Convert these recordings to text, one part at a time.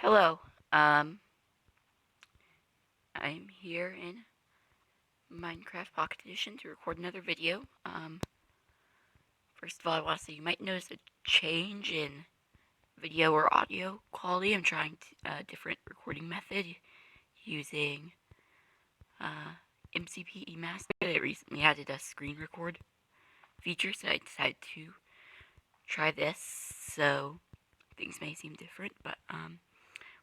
Hello. I'm here in Minecraft Pocket Edition to record another video. First of all, I want to say you might notice a change in video or audio quality. I'm trying a different recording method using MCPE Master. I recently added a screen record feature, so I decided to try this. So things may seem different, but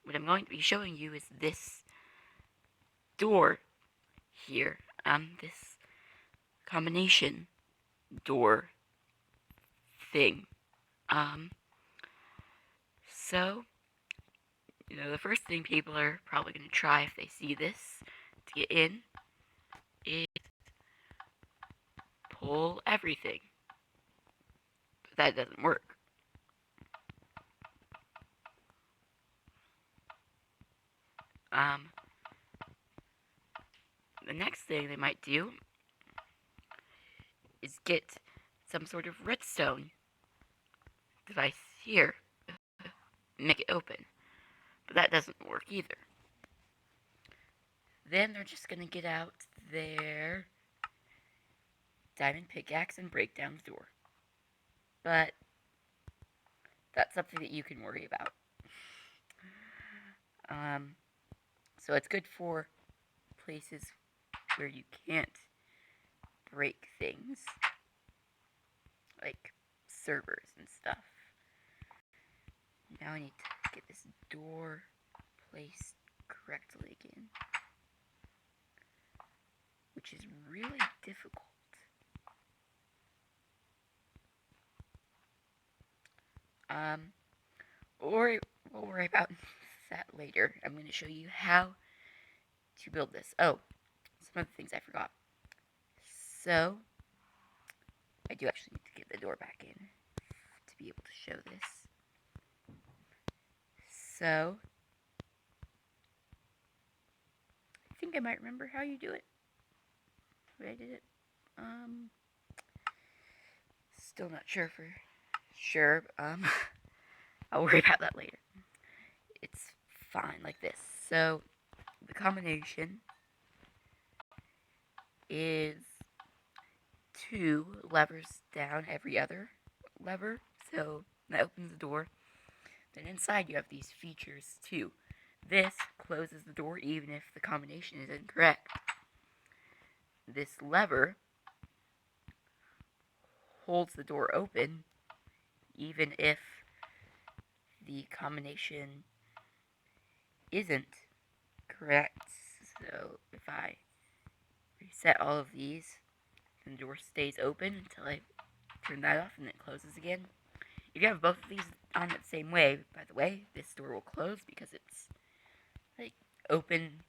what I'm going to be showing you is this door here. This combination door thing. Um, so, the first thing people are probably going to try if they see this to get in is pull everything. But that doesn't work. The next thing they might do is get some sort of redstone device here, make it open. But that doesn't work either. Then they're just going to get out their diamond pickaxe and break down the door. But that's something that you can worry about. So it's good for places where you can't break things, like servers and stuff. Now I need to get this door placed correctly again, which is really difficult. We'll worry about that later. I'm going to show you how to build this. Oh, some other things I forgot. So, I do actually need to get the door back in to be able to show this. So, I think I might remember how you do it. The way I did it. Still not sure for sure. I'll worry about that later. It's fine like this. So, the combination is 2 levers down every other lever. So, that opens the door. Then inside you have these features too. This closes the door even if the combination is incorrect. This lever holds the door open even if the combination isn't correct. So if I reset all of these, then the door stays open until I turn that off and it closes again. If you have both of these on the same way, by the way, this door will close because it's like open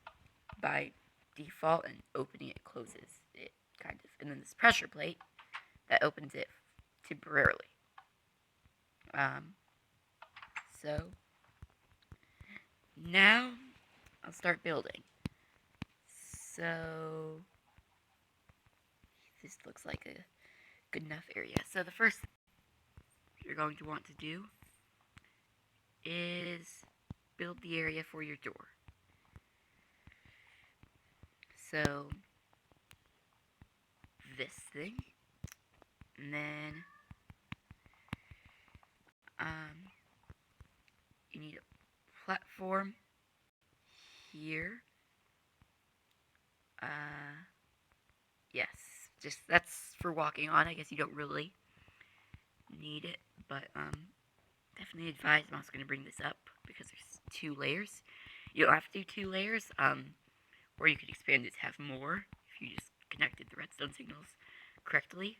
by default, and opening it closes it kind of. And then this pressure plate that opens it temporarily. So now I'll start building. So this looks like a good enough area. So the first thing you're going to want to do is build the area for your door. So this thing, and then you need a platform here. Yes, just that's for walking on. I guess you don't really need it, but definitely advise. I'm also going to bring this up because there's 2 layers. You don't have to do 2 layers, or you could expand it to have more if you just connected the redstone signals correctly.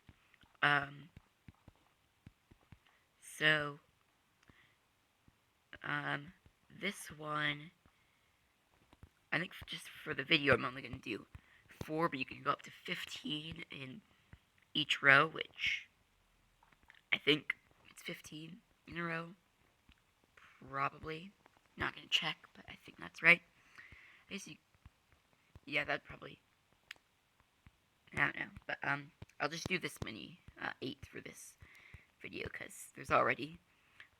So this one, I think just for the video I'm only going to do 4, but you can go up to 15 in each row, which I think it's 15 in a row. Probably. Not going to check, but I think that's right. I guess yeah, that'd probably, I don't know, but I'll just do this many, 8 for this video, because there's already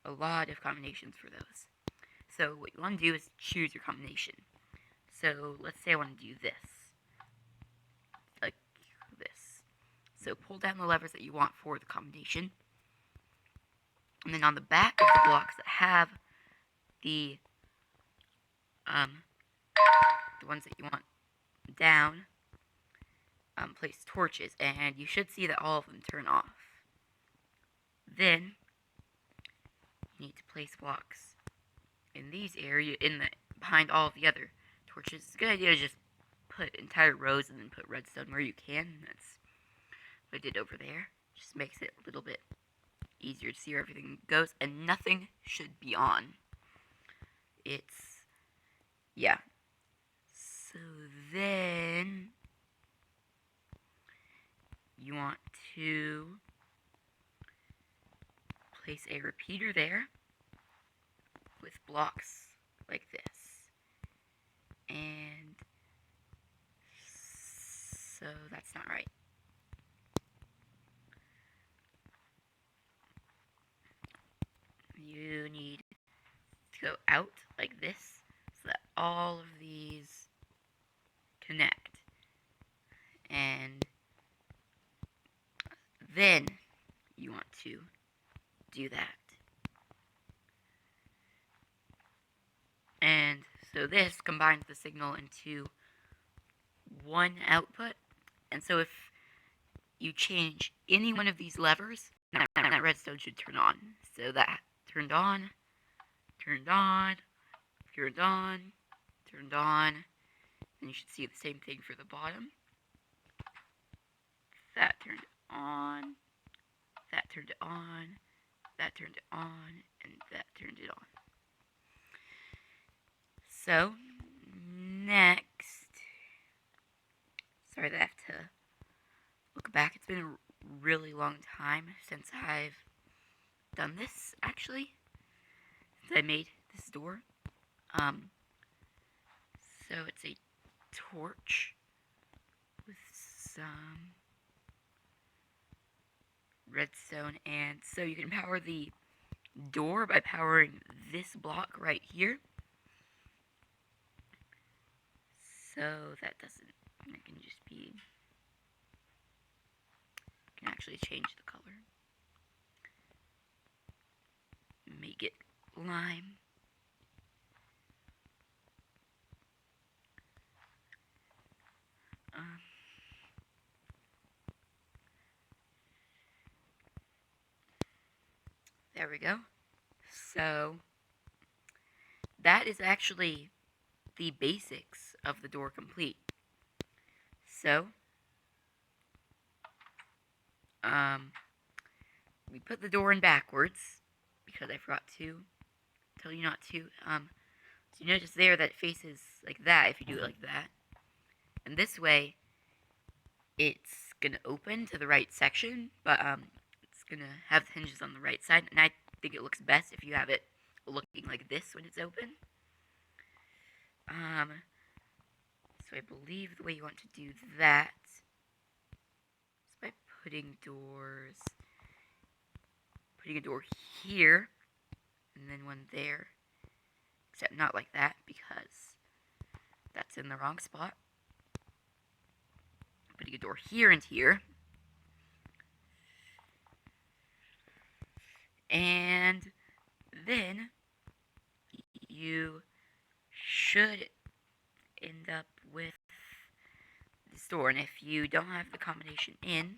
a lot of combinations for those. So what you want to do is choose your combination. So let's say I want to do this, like this. So pull down the levers that you want for the combination, and then on the back of the blocks that have the ones that you want down, place torches, and you should see that all of them turn off. Then you need to place blocks in these areas, behind all of the other torches. It's a good idea to just put entire rows and then put redstone where you can. That's what I did over there. Just makes it a little bit easier to see where everything goes, and nothing should be on. Yeah. So then you want to place a repeater there with blocks like this. And so that's not right. You need to go out like this so that all of these connect. And then you want to do that. And so this combines the signal into one output. And so if you change any one of these levers, that redstone should turn on. So that turned on, turned on, turned on, turned on. And you should see the same thing for the bottom. That turned on, that turned it on, that turned it on, and that turned it on. So, next, sorry that I have to look back. It's been a really long time since I've done this, actually, since I made this door. So it's a torch with some redstone, and so you can power the door by powering this block right here. So that can just be, you can actually change the color. Make it lime. There we go. So that is actually the basics of the door complete. So we put the door in backwards because I forgot to tell you not to. So you notice there that it faces like that if you do it like that. And this way it's gonna open to the right section, but it's gonna have hinges on the right side, and I think it looks best if you have it looking like this when it's open. So I believe the way you want to do that is by putting a door here, and then one there, except not like that, because that's in the wrong spot. Putting a door here and here, and then you should end up with this door, and if you don't have the combination in,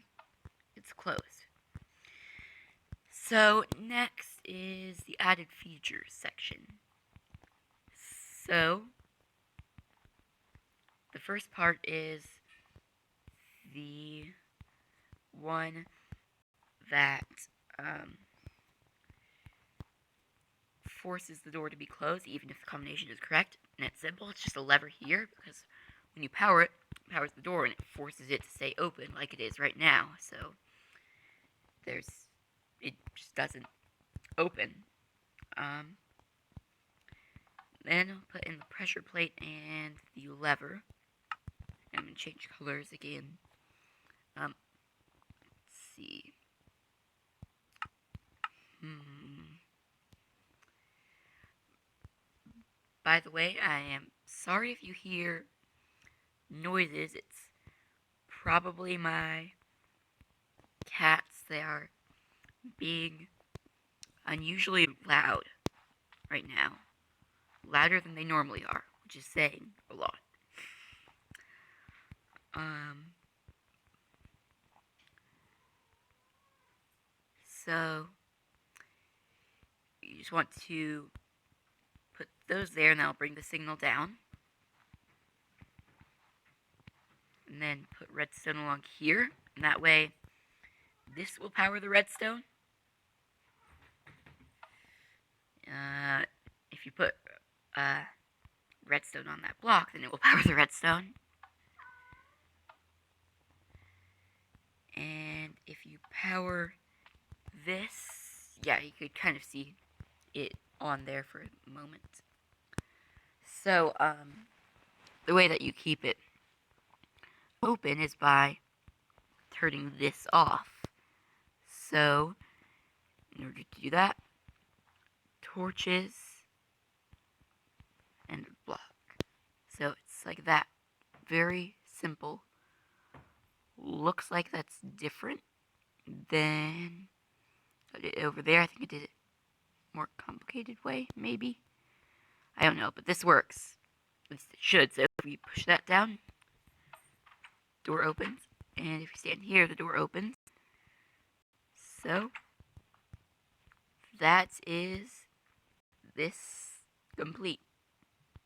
it's closed. So next is the added features section. So the first part is the one that forces the door to be closed even if the combination is correct. And it's simple, it's just a lever here, because when you power it, it powers the door and it forces it to stay open like it is right now. So it just doesn't open. Then I'll put in the pressure plate and the lever. And I'm going to change colors again. Let's see. By the way, I am sorry if you hear noises. It's probably my cats. They are being unusually loud right now. Louder than they normally are, which is saying a lot. So you just want to put those there, and that'll bring the signal down. And then put redstone along here, and that way this will power the redstone. If you put redstone on that block, then it will power the redstone. And if you power this, yeah, you could kind of see it on there for a moment. So, the way that you keep it open is by turning this off. So, in order to do that, torches and a block. So it's like that. Very simple. Looks like that's different than over there. I think I did it more complicated way, maybe. I don't know, but this works. At least it should. So if we push that down, door opens. And if you stand here, the door opens. So that is this complete.